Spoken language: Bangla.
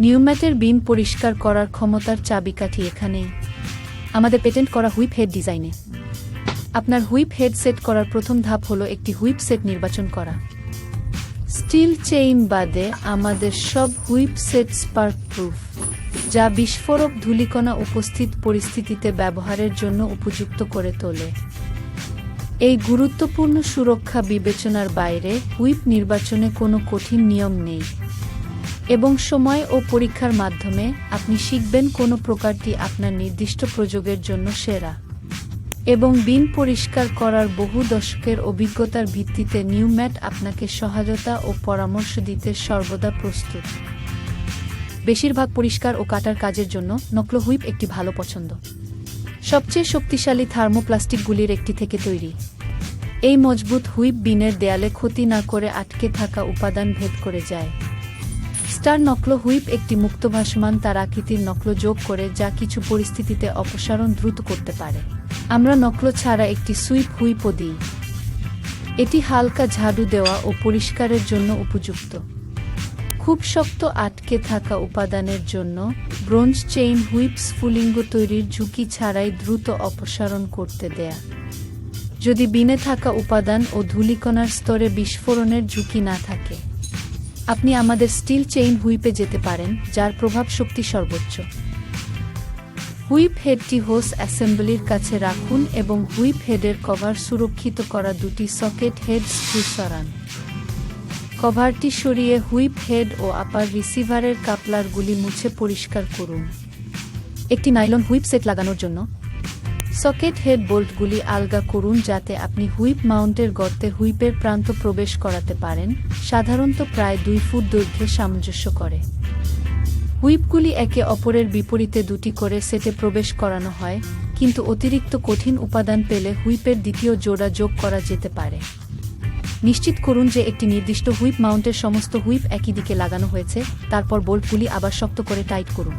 নিউম্যাটের বিম পরিষ্কার করার ক্ষমতার চাবিকাঠি এখানেই, আমাদের পেটেন্ট করা হুইপ হেড ডিজাইনে। আপনার হুইপ হেড সেট করার প্রথম ধাপ হলো একটি হুইপ সেট নির্বাচন করা। স্টিল চেইন বাদে আমাদের সব হুইপ সেট স্পার্ক প্রুফ, যা বিস্ফোরক ধূলিকণা উপস্থিত পরিস্থিতিতে ব্যবহারের জন্য উপযুক্ত করে তোলে। এই গুরুত্বপূর্ণ সুরক্ষা বিবেচনার বাইরে হুইপ নির্বাচনে কোনো কঠিন নিয়ম নেই, এবং সময় ও পরীক্ষার মাধ্যমে আপনি শিখবেন কোন প্রকারটি আপনার নির্দিষ্ট প্রয়োগের জন্য সেরা। এবং বিম পরিষ্কার করার বহু দশকের অভিজ্ঞতার ভিত্তিতে নিউম্যাট আপনাকে সহায়তা ও পরামর্শ দিতে সর্বদা প্রস্তুত। বেশিরভাগ পরিষ্কার ও কাটার কাজের জন্য নকল হুইপ একটি ভালো পছন্দ। সবচেয়ে শক্তিশালী থার্মোপ্লাস্টিকগুলির একটি থেকে তৈরি। এই মজবুত হুইপ বিনের দেয়ালে ক্ষতি না করে আটকে থাকা উপাদান ভেদ করে যায়। স্টার নকল হুইপ একটি মুক্ত ভাসমান তার আকৃতির নকল যোগ করে যা কিছু পরিস্থিতিতে অপসারণ দ্রুত করতে পারে। আমরা নকল ছাড়া একটি সুইপ হুইপও দিই। এটি হালকা ঝাড়ু দেওয়া ও পরিষ্কারের জন্য উপযুক্ত। খুব শক্ত আটকে থাকা উপাদানের জন্য ব্রোঞ্জ চেইন হুইপ স্ফুলিঙ্গ তৈরির ঝুঁকি ছাড়াই দ্রুত অপসারণ করতে দেয়া। যদি বিনে থাকা উপাদান ও ধূলিকণার স্তরে বিস্ফোরণের ঝুঁকি না থাকে, আপনি আমাদের স্টিল চেইন হুইপে যেতে পারেন, যার প্রভাব শক্তি সর্বোচ্চ। হুইপ হেডটি হোস অ্যাসেম্বলির কাছে রাখুন এবং হুইপ হেডের কভার সুরক্ষিত করা দুটি সকেট হেড স্ক্রু সরান। কভারটি সরিয়ে হুইপ হেড ও আপার রিসিভারের কাপলারগুলি মুছে পরিষ্কার করুন। একটি নাইলন হুইপ সেট লাগানোর জন্য সকেট হেড বোল্টগুলি আলগা করুন যাতে আপনি হুইপ মাউন্টের গর্তে হুইপের প্রান্ত প্রবেশ করাতে পারেন, সাধারণত প্রায় 2 ফুট দৈর্ঘ্যে সামঞ্জস্য করে। হুইপগুলি একে অপরের বিপরীতে দুটি করে সেটে প্রবেশ করানো হয়, কিন্তু অতিরিক্ত কঠিন উপাদান পেলে হুইপের দ্বিতীয় জোড়া যোগ করা যেতে পারে। নিশ্চিত করুন যে একটি নির্দিষ্ট হুইপ মাউন্টের সমস্ত হুইপ একই দিকে লাগানো হয়েছে, তারপর বোল্টগুলি আবার শক্ত করে টাইট করুন।